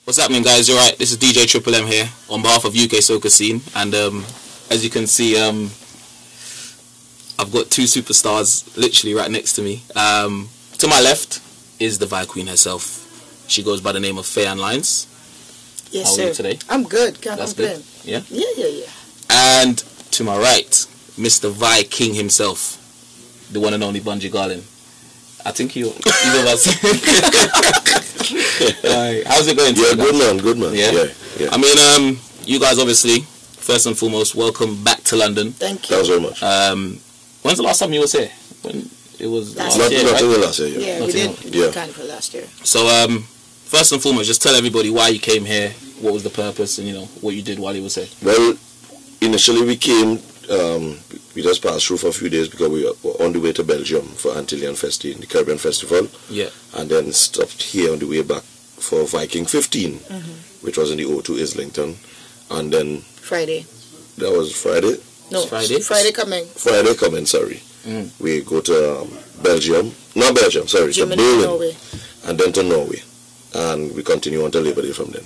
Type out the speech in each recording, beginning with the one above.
What's happening, guys? You're right. This is DJ Triple M here on behalf of UK Soca Scene, and as you can see, I've got two superstars literally right next to me. To my left is the ViQueen herself. She goes by the name of Fayann Lyons. Yes, How sir. are you today? I'm good. Can't That's complain. good. Yeah? Yeah. And to my right, Mr. ViKing himself, the one and only Bunji Garlin. I think you know about. How's it going? Yeah, good man. Yeah. I mean, you guys obviously, first and foremost, welcome back to London. Thank you. Thanks very much. When's the last time you was here? When it was Last last year, Not right? last year. Yeah, we did Carnival last year. So, first and foremost, just tell everybody why you came here, what was the purpose, and what you did while you was here. Well, initially we came. We just passed through for a few days because we were on the way to Belgium for Antillian Festi, the Caribbean Festival. Yeah. And then stopped here on the way back for ViKing 15, which was in the O2 Islington. And then Friday. That was Friday. No, Friday. Friday coming. Friday coming. Sorry. We go to Belgium. Not Belgium. Sorry, Germany, to Berlin, Norway. and then to Norway, and we continue until Labor Day from then.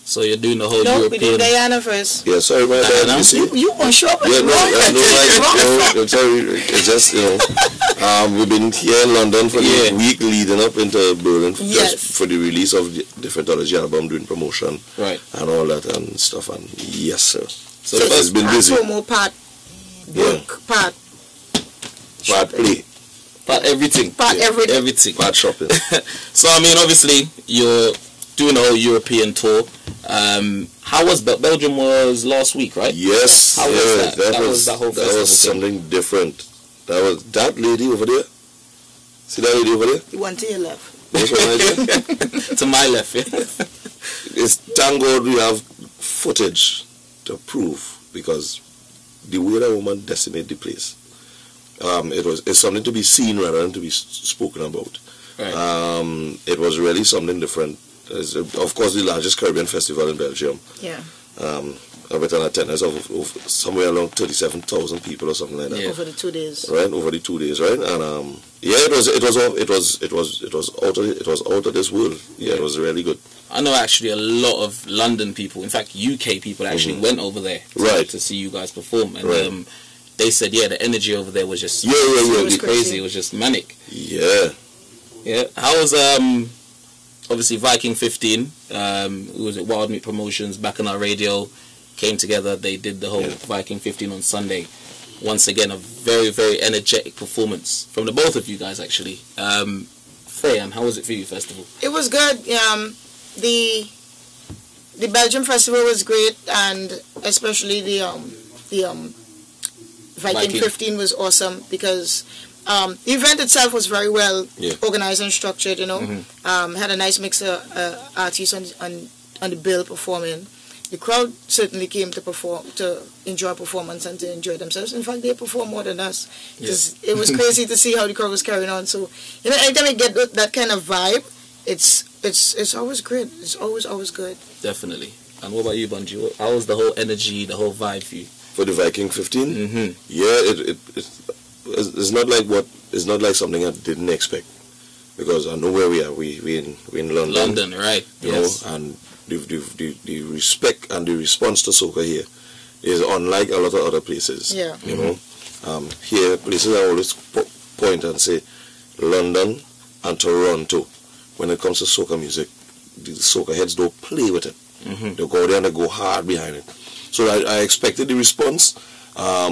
So you're doing the whole No, we European. did Guyana first. Yeah, sorry, my bad. Diana? You see? You won't show up at Yeah, the wrong sorry. It's just we've been here in London for the week leading up into Berlin just for the release of the Differentology album, doing promotion, Right. and all that and stuff. And yes, sir. So it's been busy. Promo part work, part play, Part everything. Part everything. Everything. part shopping. So I mean, obviously, you're doing the whole European tour. How was Belgium? Was last week, right? Yes. How was that? That was the whole that festival was thing. something different. That was that lady over there. See that lady over there? You want to your left. That's what I did. To my left, yeah. It's thank God we have footage to prove, because the way that woman decimated the place, it's something to be seen rather than to be spoken about. Right. It was really something different. It's, of course, the largest Caribbean festival in Belgium. Yeah. With an attendance of somewhere around 37,000 people or something like that. Yeah. Over the 2 days. Right, over the 2 days, right? And it was out of this world. Yeah, it was really good. I know actually a lot of London people, in fact UK people, actually went over there to see you guys perform, and they said, the energy over there was just It was crazy. It was just manic. Yeah. How was obviously ViKing 15? Who was it? Wild Meat Promotions, back on our radio, came together. They did the whole ViKing 15 on Sunday. Once again, a very, very energetic performance from the both of you guys, actually. Fay-Ann, how was it for you, festival? It was good. The Belgium festival was great, and especially the ViKing 15 was awesome, because the event itself was very well organized and structured. Had a nice mix of artists on the bill performing. The crowd certainly came to enjoy performance and to enjoy themselves. In fact, they performed more than us. It was crazy to see how the crowd was carrying on. So, anytime you get that kind of vibe, it's always great. It's always good. Definitely. And what about you, Bunji? How was the whole energy, the whole vibe for you? For the ViKing 15? Yeah, it's not like something I didn't expect, because I know where we are. We in London. London, right? You know, and the respect and the response to soca here is unlike a lot of other places. Yeah. You know, here places I always point and say, London and Toronto, when it comes to soca music, the soca heads don't play with it. They go there and they go hard behind it. So I expected the response. I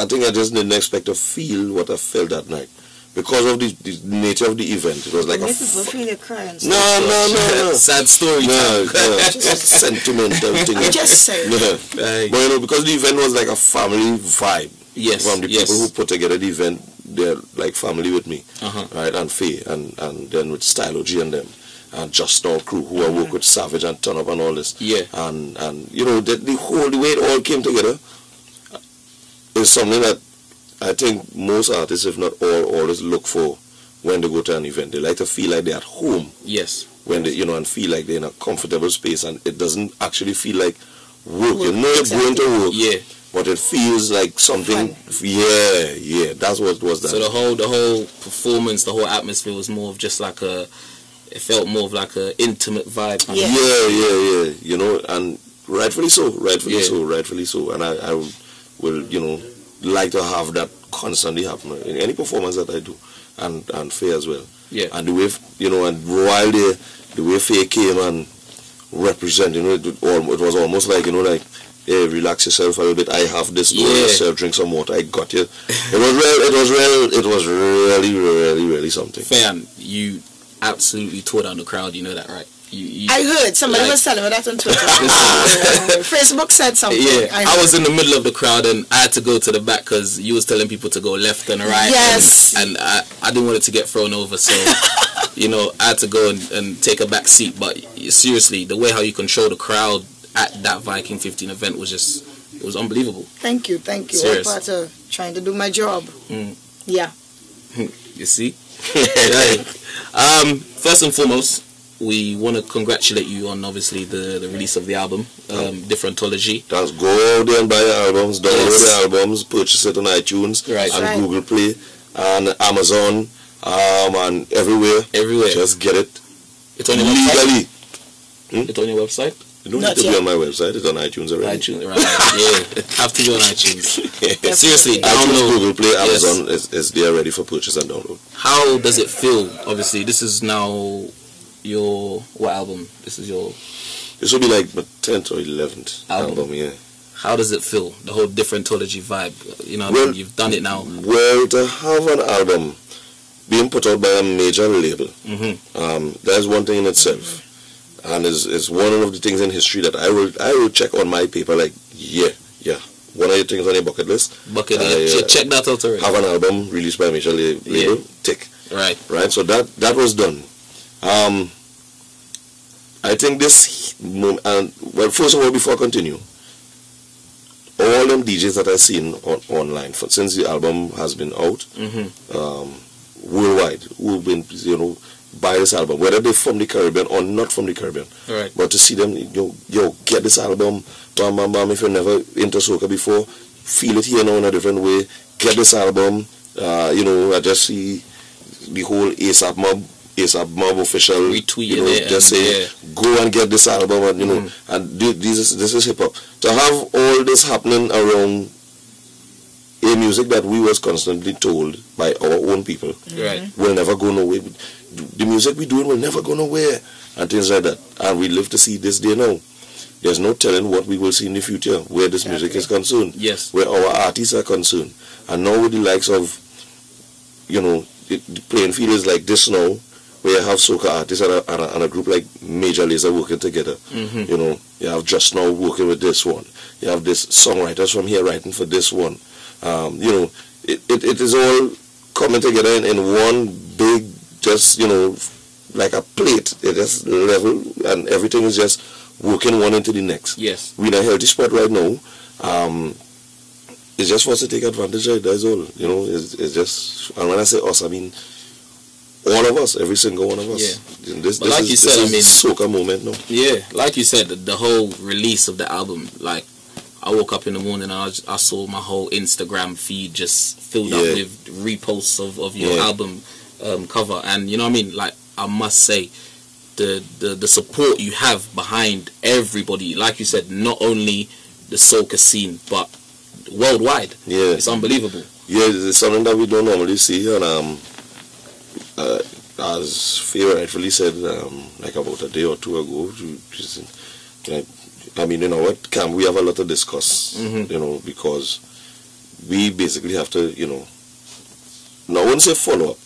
think I just didn't expect to feel what I felt that night, because of the nature of the event. It was like people feel you crying. No. Sad story. No, just sentimental thing. I just said. But because the event was like a family vibe. Yes. From the people who put together the event, they're like family with me, right? And Faye, and then with Stylo G and them, and Just Now crew, who I work with Savage and Turn Up and all this. Yeah. And the way it all came together is something that I think most artists, if not all, always look for when they go to an event. They like to feel like they're at home. Yes. When they, and feel like they're in a comfortable space, and it doesn't actually feel like work. You know, you're going to work. Yeah. But it feels like something. Fun. Yeah. That's what was that. So the whole performance, the whole atmosphere was more of just like it felt more of like a intimate vibe. Yeah. You know, and rightfully so. And I will, you know, like to have that constantly happen in any performance that I do, and Faye as well. Yeah. And the way, you know, and while the way Faye came and represented, you know, it was almost like, you know, like, hey, relax yourself a little bit. I have this. Go yourself, drink some water. I got you. It was really something. Fay-Ann, you absolutely tore down the crowd. You know that, right? I heard somebody was telling me that on Twitter. Facebook said something. Yeah, I was in the middle of the crowd and I had to go to the back because you was telling people to go left and right. Yes. And I didn't want it to get thrown over, so you know, I had to go and take a back seat. But seriously, the way how you control the crowd at that ViKing 15 event was just, it was unbelievable. Thank you. Serious. All part of trying to do my job. Yeah. You see? First and foremost, we want to congratulate you on obviously the release of the album, Differentology. That's go out there and buy your albums, download the albums, purchase it on iTunes, and Google Play, and Amazon, and everywhere. Just get it. It's on your website? It's on your website? You don't need to be on my website. It's on iTunes already. iTunes, right? Yeah, have to be on iTunes. Seriously, download. Google Play, Amazon is there ready for purchase and download. How does it feel? Obviously, this is now your what album? This will be like my 10th or 11th album. Yeah. How does it feel? The whole Differentology vibe. You know, well, you've done it now. Well, to have an album being put out by a major label, that's one thing in itself. And is one of the things in history that I will check on my paper, like, yeah. One of the things on your bucket list. Check that out already. Have an album released by a major label, tick. Right. So that was done. I think this, well, first of all, before I continue, all them DJs that I've seen online, since the album has been out, worldwide, who've been, you know, buy this album, whether they're from the Caribbean or not from the Caribbean. Right. But to see them, yo, get this album, bam, if you're never into soca before, feel it here now in a different way, get this album, you know, I just see the whole ASAP Mob official retweet, you know, just say, go and get this album, and you know, and this is hip-hop. To have all this happening around a music that we was constantly told by our own people will never go nowhere. The music we doing will never go nowhere, and things like that. And we live to see this day now. There's no telling what we will see in the future where this music is concerned. Yes. Where our artists are concerned. And now with the likes of, you know, the playing field is like this now, where you have soca artists and a group like Major Lazer working together. You know, you have Just Now working with this one. You have this songwriters from here writing for this one. You know, it is all coming together in one big, just, you know, like a plate. It is level, and everything is just working one into the next. Yes. We're in a healthy spot right now. It's just for us to take advantage of it, that's all. You know, it's just, and when I say us, I mean all of us, every single one of us. Yeah. This like is, you said, I mean, soca moment now. Yeah, like you said, the whole release of the album, like, I woke up in the morning and I saw my whole Instagram feed just filled up with reposts of your album cover, and you know what I mean, like, I must say the support you have behind everybody, like you said, not only the soca scene but worldwide. It's unbelievable. It's something that we don't normally see, and as Faye rightfully said, like about a day or two ago, I mean, you know what, Cam, we have a lot to discuss, you know, because we basically have to, you know, now I wouldn't say follow up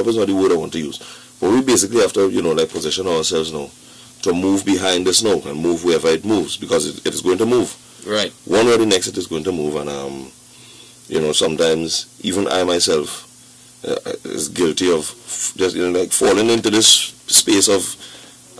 is not the word I want to use, but we basically have to, you know, like, position ourselves now to move behind this now and move wherever it moves, because it is going to move. Right. One way or the next it is going to move, and you know, sometimes even I myself is guilty of just, you know, like, falling into this space of,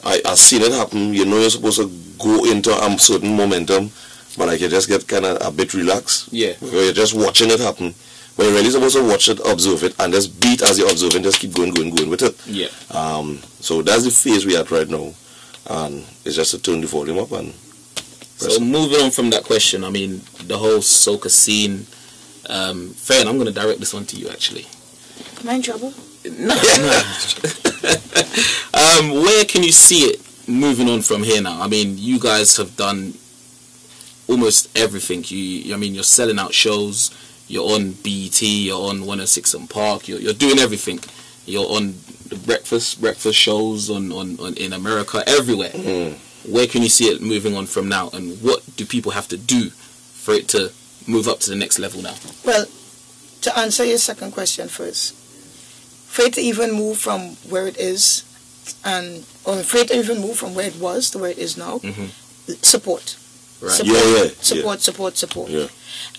I've seen it happen, you know, you're supposed to go into a certain momentum, but like, you just get kind of a bit relaxed. Yeah. You're just watching it happen. When you're really supposed to watch it, observe it, and just beat as you're observing, just keep going with it. Yeah. So that's the phase we're at right now, and it's just to turn the volume up and. So moving on from that question, I mean, the whole soca scene, Fay-Ann, I'm going to direct this one to you, actually. Am I in trouble? No. Where can you see it moving on from here now? I mean, you guys have done almost everything. You're selling out shows. You're on BET. You're on 106 and Park. You're doing everything. You're on the breakfast shows on in America, everywhere. Where can you see it moving on from now, and what do people have to do for it to move up to the next level now? Well, to answer your second question first, for it to even move from where it is, or for it to even move from where it was to where it is now, support. Right. Support. Yeah.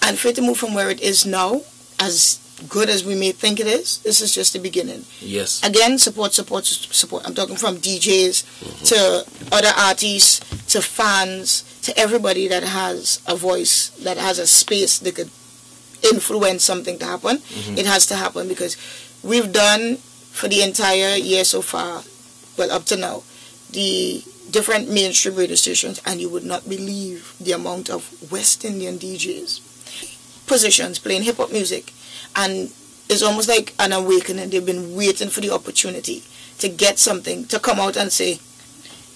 And for it to move from where it is now, as good as we may think it is, this is just the beginning. Yes. Again, support. I'm talking from DJs to other artists, to fans, to everybody that has a voice, that has a space that could influence something to happen. It has to happen, because we've done for the entire year so far, well, up to now, the different mainstream radio stations, and you would not believe the amount of West Indian DJs positions playing hip-hop music, and it's almost like an awakening. They've been waiting for the opportunity to get something, to come out and say,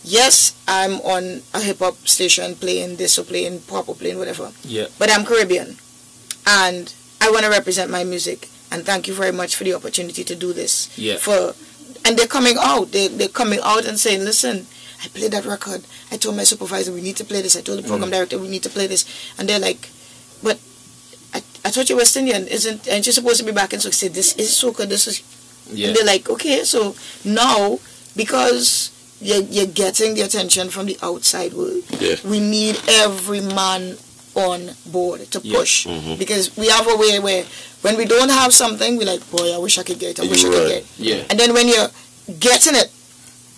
yes, I'm on a hip-hop station playing this or playing pop or playing whatever, but I'm Caribbean and I want to represent my music, and thank you very much for the opportunity to do this. And they're coming out, they're coming out and saying, listen, I played that record, I told my supervisor we need to play this, I told the program director we need to play this, and they're like, but I thought you're West Indian, aren't you supposed to be back in soca? I said, this is soca, this is, and they're like, okay, so now, because you're getting the attention from the outside world, we need every man on board to push, because we have a way where when we don't have something, we're like, boy, I wish I could get it, I wish I could get it. And then when you're getting it,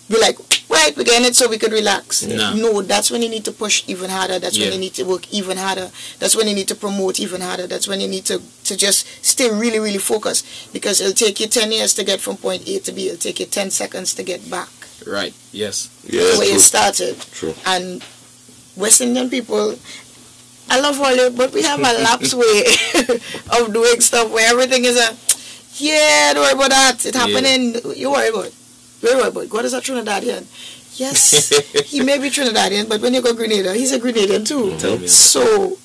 we're like, right, we're getting it so we could relax. No, that's when you need to push even harder. That's when you need to work even harder. That's when you need to promote even harder. That's when you need to just stay really, really focused, because it'll take you 10 years to get from point A to B. It'll take you 10 seconds to get back. Right, yes. The way you started. True. And West Indian people, I love all it, but we have a lapse way of doing stuff where everything is don't worry about that. It's happening. You worry about it. God is a Trinidadian. Yes, he may be Trinidadian, but when you go Grenada, he's a Grenadian too. So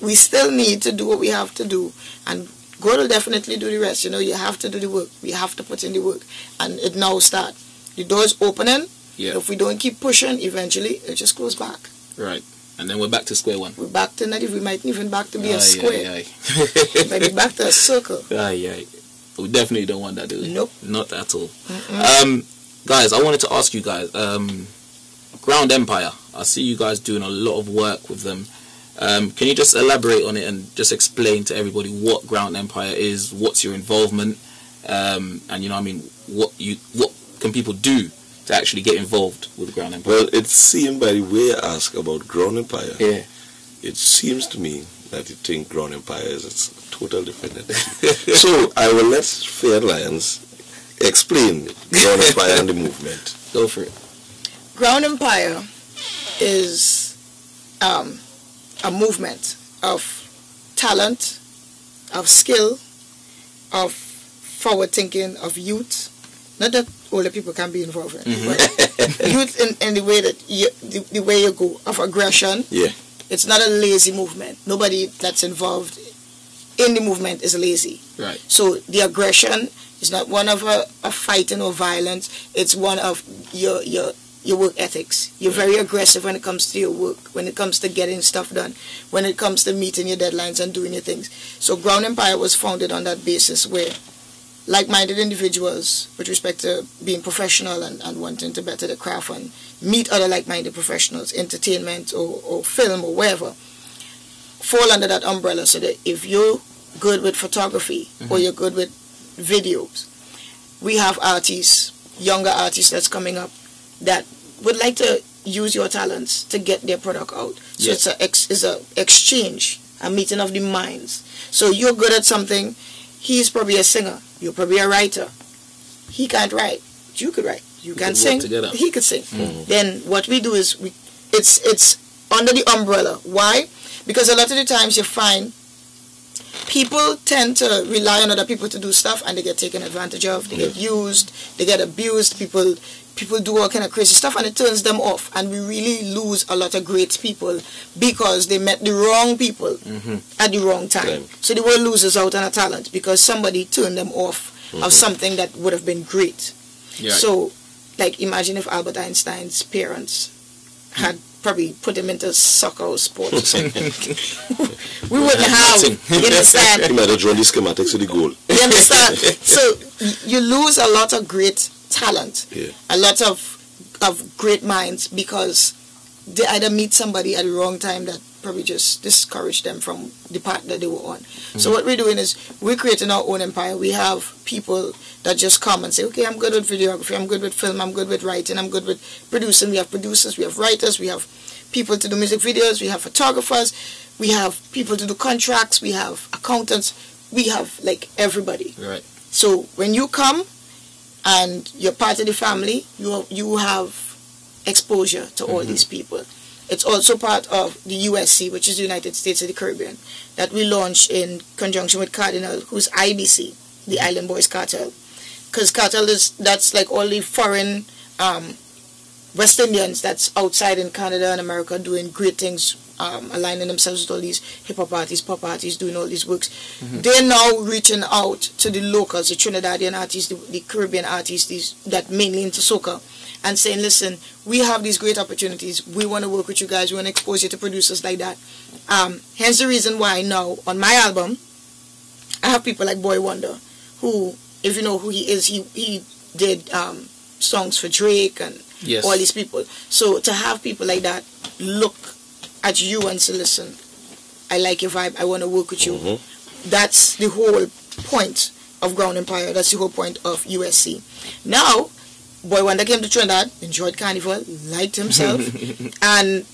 we still need to do what we have to do, and God will definitely do the rest. You have to do the work. We have to put in the work, and it now starts. The door's opening. If we don't keep pushing, eventually it just goes back. Right. And then we're back to square one. We're back to we might even back to be a square. We might be back to a circle. We definitely don't want that, do we? Nope. Not at all. Guys, I wanted to ask you guys, Ground Empire, I see you guys doing a lot of work with them. Can you just elaborate on it and just explain to everybody what Ground Empire is, what's your involvement, and what can people do to actually get involved with Ground Empire? Well, it seems by the way you ask about Ground Empire, it seems to me that you think Ground Empire is a total different entity. So I will let Fayann Lyons explain Ground Empire and the movement. Go for it. Ground Empire is a movement of talent, of skill, of forward thinking, of youth. Not that older people can be involved in, but youth in the way that the way you go, of aggression. It's not a lazy movement. Nobody that's involved in the movement is lazy. Right. So the aggression is not one of a fighting or violence. It's one of your work ethics. You're very aggressive when it comes to your work, when it comes to getting stuff done, when it comes to meeting your deadlines and doing your things. So Ground Empire was founded on that basis, where like-minded individuals, with respect to being professional and wanting to better the craft and meet other like-minded professionals, entertainment or film or wherever, fall under that umbrella. So that if you're good with photography or you're good with videos, we have artists, younger artists that's coming up that would like to use your talents to get their product out. So it's a exchange, a meeting of the minds. So you're good at something. He's probably a singer. You're probably a writer. He can't write. You could write. You can sing. He could sing. Then what we do is it's under the umbrella. Why? Because a lot of the times you find people tend to rely on other people to do stuff, and they get taken advantage of, they get used, they get abused, people do all kind of crazy stuff, and it turns them off, and we really lose a lot of great people because they met the wrong people at the wrong time. So they were losers out on a talent because somebody turned them off of something that would have been great. So, like, imagine if Albert Einstein's parents had probably put him into soccer or sports or something. We wouldn't have, you understand? He might have drawn the schematics of the goal. You understand? So you lose a lot of great talent, a lot of great minds because they either meet somebody at the wrong time that probably just discouraged them from the path that they were on. So what we're doing is we're creating our own empire. We have people that just come and say, okay, I'm good with videography, I'm good with film, I'm good with writing, I'm good with producing. We have producers, we have writers, we have people to do music videos, we have photographers, we have people to do contracts, we have accountants, we have like everybody. Right. So when you come and you're part of the family, you have exposure to all these people. It's also part of the USC, which is the United States of the Caribbean, that we launched in conjunction with Cardinal, who's IBC, the Island Boys Cartel. Because Cartel that's like all the foreign West Indians that's outside in Canada and America doing great things, aligning themselves with all these hip-hop artists, pop artists, doing all these works. They're now reaching out to the locals, the Trinidadian artists, the Caribbean artists that mainly into soca, and saying, listen, we have these great opportunities. We want to work with you guys. We want to expose you to producers like that. Hence the reason why now, on my album, I have people like Boy Wonder, who, if you know who he is, he did songs for Drake and all these people. So to have people like that look at you and say, listen, I like your vibe, I want to work with you. That's the whole point of Ground Empire. That's the whole point of USC. Now, Boy Wonder came to Trinidad, enjoyed Carnival, liked himself, and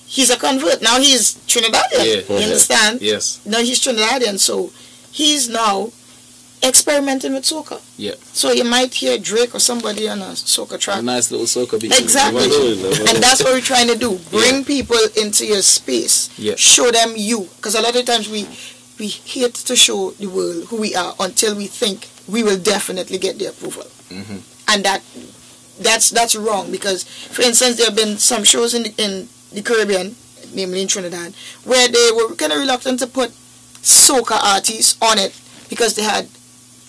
he's a convert. Now he's Trinidadian, you understand? Yes. Now he's Trinidadian, so he's now experimenting with soca. Yeah. So you might hear Drake or somebody on a soca track. A nice little soca beat. Exactly. And that's what we're trying to do. Bring people into your space. Yeah. Show them you. Because a lot of times we hate to show the world who we are until we think we will definitely get the approval. And that's wrong, because, for instance, there have been some shows in the Caribbean, namely in Trinidad, where they were kind of reluctant to put soca artists on it because they had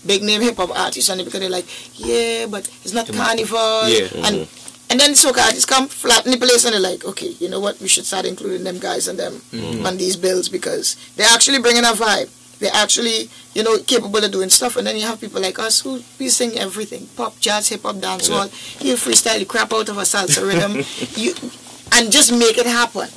big name hip hop artists on it, because they're like, yeah, but it's not Carnival. And then soca artists come flatten the place and they're like, okay, you know what, we should start including them guys and them on these bills, because they're actually bringing a vibe. They're actually, you know, capable of doing stuff. And then you have people like us who we sing everything: pop, jazz, hip hop, dancehall. You freestyle the crap out of a salsa rhythm, and just make it happen.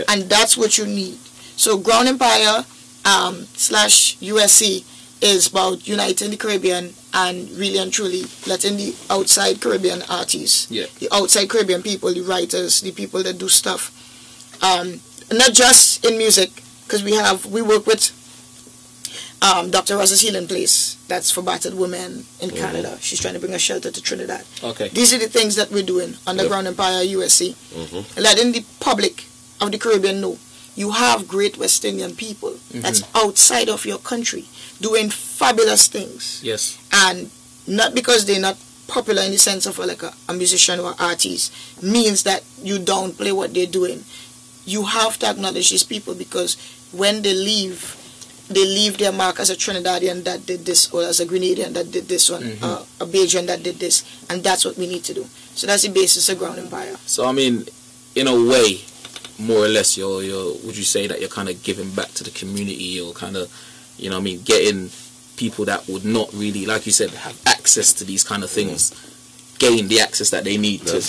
And that's what you need. So Ground Empire /USC is about uniting the Caribbean and really and truly letting the outside Caribbean artists, the outside Caribbean people, the writers, the people that do stuff, not just in music, because we work with Dr. Rosa's Healing Place, that's for battered women in Canada. She's trying to bring a shelter to Trinidad. These are the things that we're doing under Ground Empire USC, letting the public of the Caribbean know you have great West Indian people that's outside of your country doing fabulous things. And not because they're not popular in the sense of like a musician or artist means that you downplay what they're doing. You have to acknowledge these people, because when they leave their mark as a Trinidadian that did this, or as a Grenadian that did this one, a Bajan that did this, and that's what we need to do. So that's the basis of Ground Empire. So I mean, in a way, more or less, would you say that you're kind of giving back to the community, or kind of, you know what I mean, getting people that would not really, like you said, have access to these kind of things, gain the access that they need to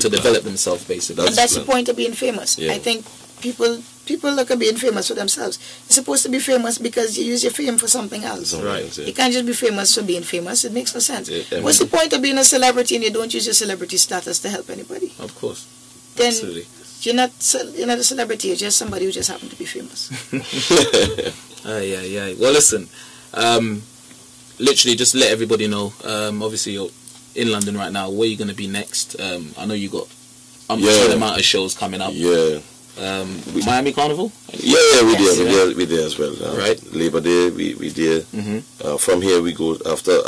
develop themselves, basically. And that's the point of being famous. I think people look at being famous for themselves. You're supposed to be famous because you use your fame for something else. You can't just be famous for being famous. It makes no sense. What's the point of being a celebrity and you don't use your celebrity status to help anybody? Of course. Then absolutely. You're not a celebrity. You're just somebody who just happened to be famous. Yeah. Well, listen. Literally, just let everybody know. Obviously, you're in London right now. Where are you going to be next? I know you got an amount of shows coming up. Miami Carnival? Yeah, we there as well. Right. Labor Day, we there. From here we go after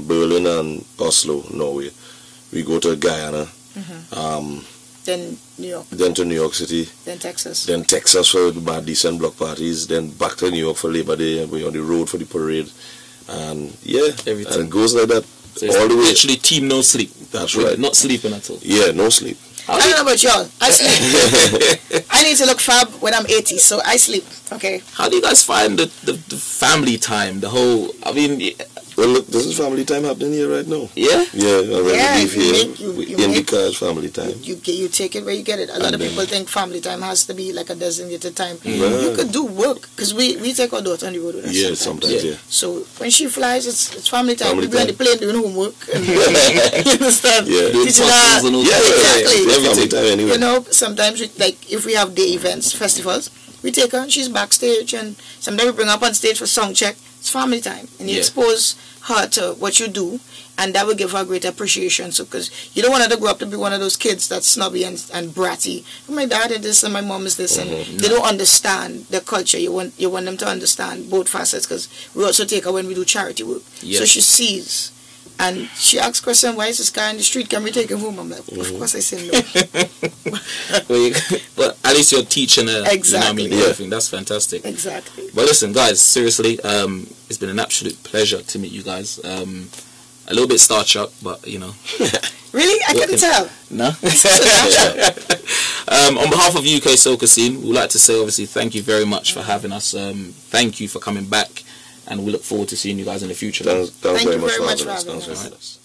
Berlin and Oslo, Norway. We go to Guyana. Then New York. Then to New York City. Then Texas. Then Texas for the bad decent block parties. Then back to New York for Labor Day, and we're on the road for the parade. And everything. And it goes like that. So all the way. Literally team no sleep. That's right. Not sleeping at all. Yeah, no sleep. I don't know about y'all. I sleep. I need to look fab when I'm 80, so I sleep. Okay. How do you guys find the family time? The whole, I mean... Well, look, this is family time happening here right now. Yeah? Yeah, when we leave here, in the car is family time. You take it where you get it. A lot of people think family time has to be like a designated time. Right. You could do work, because we take our daughter on the road with us. Yeah, sometimes, yeah. So when she flies, it's family time. We'll be on the plane doing homework. And, you understand? Yeah. Teaching her. Exactly. Family time anyway. You know, sometimes, if we have day events, festivals, we take her and she's backstage, and sometimes we bring her up on stage for song check. It's family time, and you expose her to what you do, and that will give her great appreciation. So, because you don't want her to grow up to be one of those kids that's snobby and bratty. My dad is this and my mom is this, and they don't understand the culture. You want them to understand both facets, because we also take her when we do charity work. So she sees, and she asks question, why is this guy in the street? Can we take him home? I'm like, of course I say no. But at least you're teaching her. Exactly. You know what I mean? Everything. That's fantastic. Exactly. But listen, guys, seriously, it's been an absolute pleasure to meet you guys. A little bit star-struck, but you know. Really? I couldn't tell. No? On behalf of UK Soca Scene, we'd like to say, obviously, thank you very much for having us. Thank you for coming back, and we look forward to seeing you guys in the future. Thanks Thank very you much very much for for having us. us.